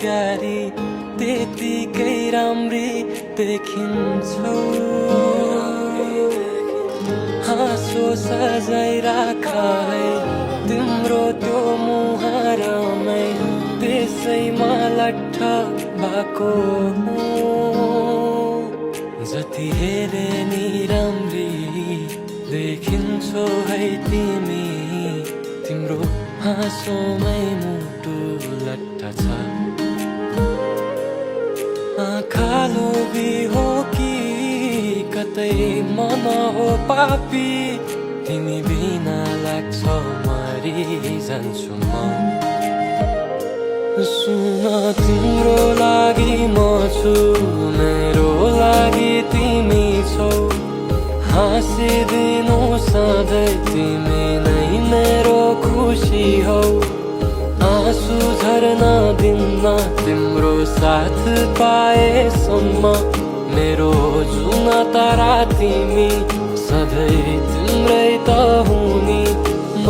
प्यारी त्यतिकै राम्री देखिन्छौ। हाँसो सजाइ राख है तिम्रो त्यो मुहारमै, त्यसैमा लट्ठ भएको जति हेरे नि राम्री देखिन्छौ है तिमी, तिम्रो हाँसोमै मुटु लट्ठ छ। आँखा लोभी हो कि कतै मन हो पापी, तिमी बिना लाग्छ मरिजान्छु म। सुन तिम्रो लागि म छु, मेरो लागि तिमी छौ। हाँसिदिनु सधैँ तिमी नै मेरो खुसी हौ। आँसु झर्न दिन्न तिम्रो साथ पाएसम्म, मेरो जुन तारा तिमी सधैँ तिम्रै त हुनी म।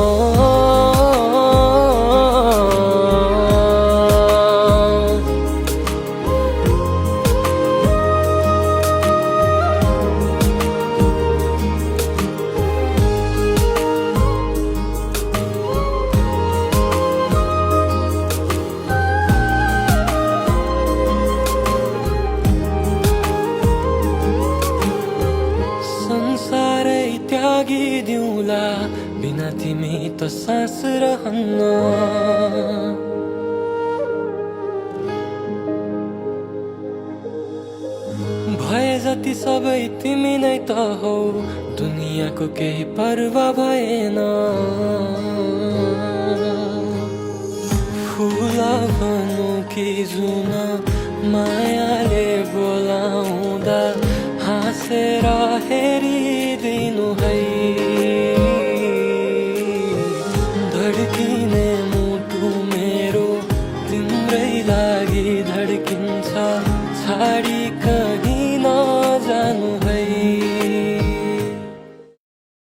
त्यागिदिउँला बिना तिमी त सास रहन्न। भए जति सबै तिमी नै त हौ, दुनियाँको केही पर्वाह भएन। फुल भनु कि जुन मायाले बोलाउँदा हाँसेर हेरिदिनु है। धड्किने